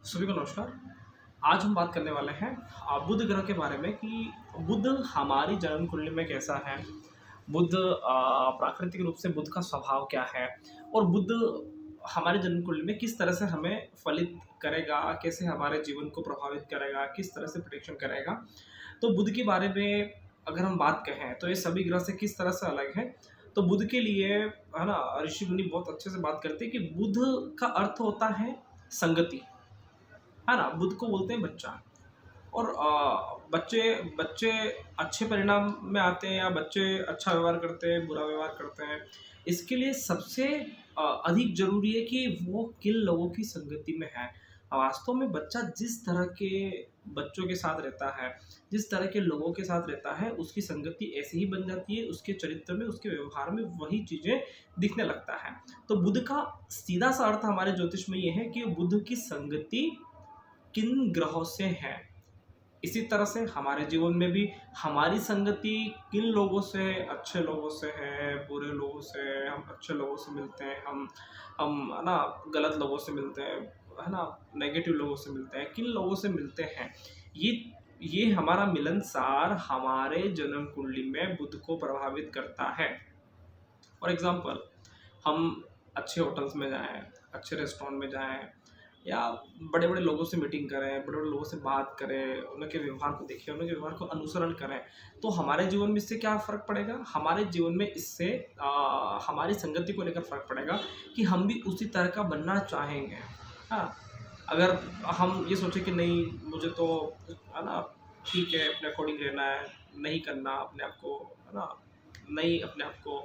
सभी को नमस्कार। आज हम बात करने वाले हैं बुध ग्रह के बारे में कि बुध हमारी जन्म कुंडली में कैसा है। बुध प्राकृतिक रूप से बुध का स्वभाव क्या है और बुध हमारे जन्म कुंडली में किस तरह से हमें फलित करेगा, कैसे हमारे जीवन को प्रभावित करेगा, किस तरह से प्रेडिक्शन करेगा। तो बुध के बारे में अगर हम बात कहें तो ये सभी ग्रह से किस तरह से अलग है। तो बुध के लिए है ना, ऋषि मुनि बहुत अच्छे से बात करते हैं कि बुध का अर्थ होता है संगति, है ना। बुध को बोलते हैं बच्चा। और बच्चे बच्चे अच्छे परिणाम में आते हैं या बच्चे अच्छा व्यवहार करते हैं, बुरा व्यवहार करते हैं, इसके लिए सबसे अधिक जरूरी है कि वो किन लोगों की संगति में है। वास्तव में बच्चा जिस तरह के बच्चों के साथ रहता है, जिस तरह के लोगों के साथ रहता है, उसकी संगति ऐसी ही बन जाती है, उसके चरित्र में, उसके व्यवहार में वही चीज़ें दिखने लगता है। तो बुध का सीधा सा अर्थ हमारे ज्योतिष में ये है कि बुध की संगति किन ग्रहों से है। इसी तरह से हमारे जीवन में भी हमारी संगति किन लोगों से, अच्छे लोगों से है, बुरे लोगों से। हम अच्छे लोगों से मिलते हैं, हम है ना, गलत लोगों से मिलते हैं, है ना, नेगेटिव लोगों से मिलते हैं, किन लोगों से मिलते हैं। ये हमारा मिलनसार हमारे जन्म कुंडली में बुध को प्रभावित करता है। फॉर एग्जाम्पल, हम अच्छे होटल्स में जाएं, अच्छे रेस्टोरेंट में जाएं, या बड़े बड़े लोगों से मीटिंग करें, बड़े बड़े लोगों से बात करें, उनके व्यवहार को देखें, उनके व्यवहार को अनुसरण करें, तो हमारे जीवन में इससे क्या फ़र्क पड़ेगा। हमारे जीवन में इससे हमारी संगति को लेकर फ़र्क पड़ेगा कि हम भी उसी तरह का बनना चाहेंगे। हाँ, अगर हम ये सोचें कि नहीं, मुझे तो है ना, ठीक है, अपने अकॉर्डिंग रहना है, नहीं करना अपने आप को, है ना, नहीं अपने आप को,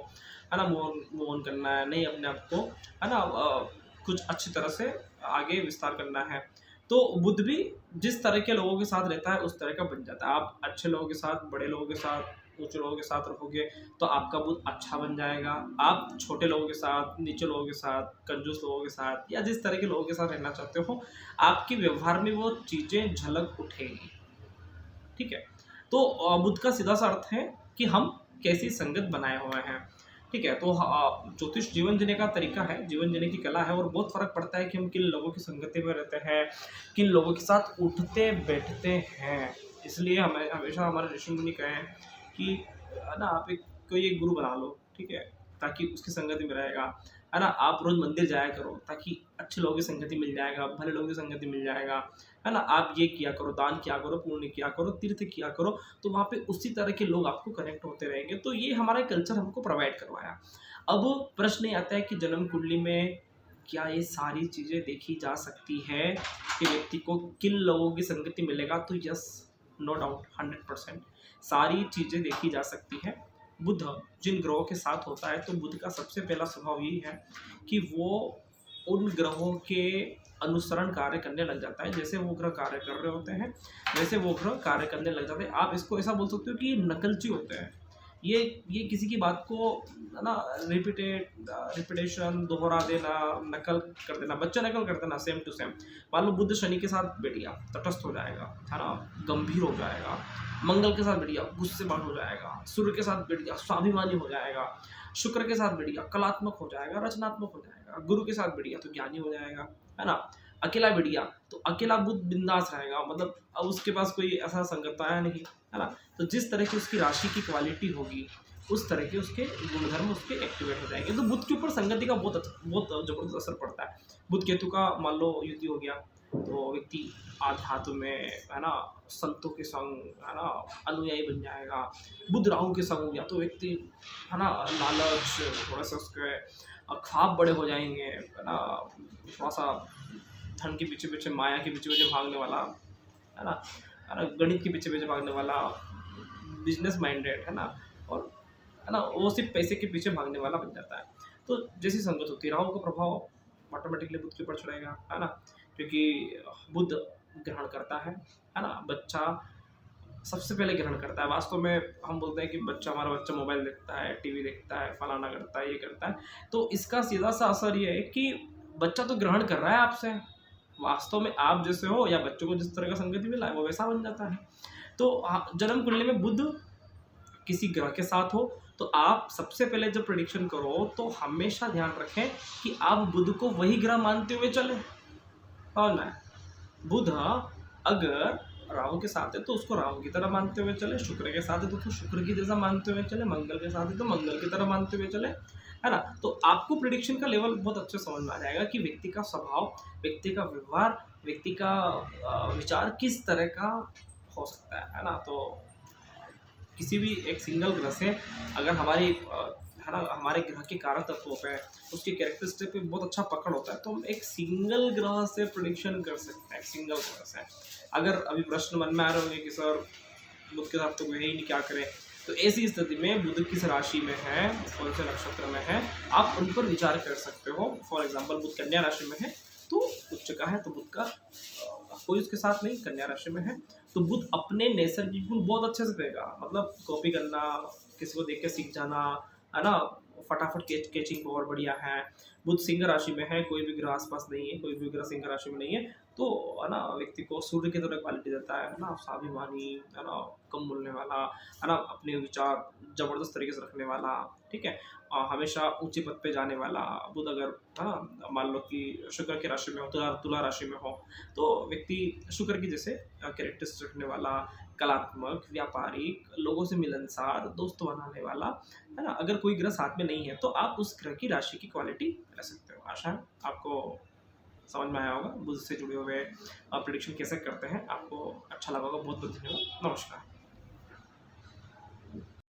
है ना, मूव ऑन करना है, नहीं अपने आप को, है ना, कुछ अच्छी तरह से आगे विस्तार करना है। तो बुध भी जिस तरह के लोगों के साथ रहता है उस तरह का बन जाता है। आप अच्छे लोगों के साथ, बड़े लोगों के साथ, ऊंचे लोगों के साथ रहोगे तो आपका बुध अच्छा बन जाएगा। आप छोटे लोगों के साथ, नीचे लोगों के साथ, कंजूस लोगों के साथ, या जिस तरह के लोगों के साथ रहना चाहते हो, आपके व्यवहार में वो चीज़ें झलक उठेगी। ठीक है। तो बुध का सीधा सा अर्थ है कि हम कैसी संगत बनाए हुए हैं। ठीक है। तो ज्योतिष जीवन जीने का तरीका है, जीवन जीने की कला है, और बहुत फर्क पड़ता है कि हम किन लोगों की संगति में रहते हैं, किन लोगों के साथ उठते बैठते हैं। इसलिए हमें हमेशा हमारे ऋषि मुनि कहे हैं कि है ना, आप कोई एक गुरु बना लो, ठीक है, ताकि उसकी संगति में रहेगा। है ना, आप रोज मंदिर जाया करो ताकि अच्छे लोगों की संगति मिल जाएगा, भले लोगों की संगति मिल जाएगा। है ना, आप ये किया करो, दान किया करो, पुण्य किया करो, तीर्थ किया करो, तो वहाँ पे उसी तरह के लोग आपको कनेक्ट होते रहेंगे। तो ये हमारा कल्चर हमको प्रोवाइड करवाया। अब प्रश्न ये आता है कि जन्म कुंडली में क्या ये सारी चीज़ें देखी जा सकती है कि व्यक्ति को किन लोगों की संगति मिलेगा। तो यस, नो डाउट, 100% सारी चीज़ें देखी जा सकती है। बुध जिन ग्रहों के साथ होता है, तो बुध का सबसे पहला स्वभाव यही है कि वो उन ग्रहों के अनुसरण कार्य करने लग जाता है। जैसे वो ग्रह कार्य कर रहे होते हैं वैसे वो ग्रह कार्य करने लग जाते हैं। आप इसको ऐसा बोल सकते हो कि नकलची होते हैं। ये किसी की बात को, है ना, रिपीटेशन, दोहरा देना, नकल कर देना, बच्चा नकल कर देना सेम टू सेम। मान लो बुध शनि के साथ बैठ गया, तटस्थ हो जाएगा, है ना, गंभीर हो जाएगा। मंगल के साथ बैठ गया, गुस्सेबाज हो जाएगा। सूर्य के साथ बैठ गया, स्वाभिमानी हो जाएगा। शुक्र के साथ बैठ गया, कलात्मक हो जाएगा, रचनात्मक हो जाएगा। गुरु के साथ बैठ गया तो ज्ञानी हो जाएगा, है ना। अकेला बैठ गया तो अकेला बुध बिंदास रहेगा, मतलब अब उसके पास कोई ऐसा संगत तो आया नहीं, है ना। तो जिस तरह की उसकी राशि की क्वालिटी होगी उस तरह के उसके गुणधर्म उसके एक्टिवेट हो जाएंगे। तो बुध के ऊपर संगति का बहुत जबरदस्त असर पड़ता है। बुध केतु का मान लो युति हो गया तो व्यक्ति आध्यात्म में, है ना, संतों के संग, है ना, अनुयायी बन जाएगा। बुध राहु के संग हो गया तो व्यक्ति, है ना, लालच, थोड़ा सा उसके ख्वाब बड़े हो जाएंगे, है ना, थोड़ा सा धन के पीछे पीछे, माया के पीछे पीछे भागने वाला, है ना, गणित के पीछे पीछे भागने वाला, बिजनेस माइंडेड, है ना, और है ना, वो सिर्फ पैसे के पीछे भागने वाला बन जाता है। तो जैसी संगत होती है, राहु का प्रभाव ऑटोमेटिकली बुध के ऊपर चढ़ेगा, है ना, क्योंकि बुध ग्रहण करता है ना। बच्चा सबसे पहले ग्रहण करता है। वास्तव में हम बोलते हैं कि हमारा बच्चा मोबाइल देखता है, टीवी देखता है, फलाना करता है, ये करता है, तो इसका सीधा सा असर ये है कि बच्चा तो ग्रहण कर रहा है आपसे। वास्तव में आप जैसे हो या बच्चों को जिस तरह का संगति मिला है वो वैसा बन जाता है। तो जन्म कुंडली में बुध किसी ग्रह के साथ हो तो आप सबसे पहले जब प्रेडिक्शन करो तो हमेशा ध्यान रखें कि आप बुध को वही ग्रह मानते हुए चले, और ना बुध अगर राहु के साथ है तो उसको राहु की तरह मानते हुए चले, शुक्र के साथ है तो उसको शुक्र की जैसा मानते हुए चले, मंगल के साथ है तो मंगल की तरह मानते हुए चले, है ना। तो आपको प्रिडिक्शन का लेवल बहुत अच्छे समझ में आ जाएगा कि व्यक्ति का स्वभाव, व्यक्ति का व्यवहार, व्यक्ति का विचार किस तरह का हो सकता है ना। तो किसी भी एक सिंगल ग्रह से अगर हमारी है ना, हमारे ग्रह के कारक तत्वों पे, उसके कैरेक्टरिस्टिक पे बहुत अच्छा पकड़ होता है, तो हम एक सिंगल ग्रह से प्रिडिक्शन कर सकते हैं, एक सिंगल ग्रह से। अगर अभी प्रश्न मन में आ रहे होंगे कि सर बुध के साथ तो कोई है ही नहीं, क्या करें, तो ऐसी स्थिति में बुध किस राशि में है, कौन से नक्षत्र में है, आप उन पर विचार कर सकते हो। फॉर एग्जाम्पल बुध कन्या राशि में है तो उच्च का है, तो बुध का कोई उसके साथ नहीं, कन्या राशि में है तो बुध अपने नैसर्गिक गुण बहुत अच्छे से देगा, मतलब कॉपी करना, किसी को देख के सीख जाना, है ना, फटाफट कैचिंग बहुत बढ़िया है। बुध सिंह राशि में है, कोई भी ग्रह आसपास नहीं है, कोई भी ग्रह सिंह राशि में नहीं है, तो है ना व्यक्ति को सूर्य की तरह क्वालिटी देता है ना, स्वाभिमानी, है ना, कम बोलने वाला, है ना, अपने विचार जबरदस्त तरीके से रखने वाला, ठीक है, हमेशा ऊंचे पद पे जाने वाला। बुध अगर है ना मान लो कि शुक्र की राशि में हो, तुला राशि में हो, तो व्यक्ति शुक्र की जैसे कैरेक्टरिस्टिक्स रखने वाला, कलात्मक, व्यापारिक, लोगों से मिलनसार, दोस्त बनाने वाला, है ना। अगर कोई ग्रह साथ में नहीं है तो आप उस ग्रह की राशि की क्वालिटी रह सकते हो। आशा है आपको समझ में आया होगा बुध से जुड़े हुए प्रिडिक्शन कैसे करते हैं, आपको अच्छा लगा होगा। बहुत बहुत धन्यवाद, नमस्कार।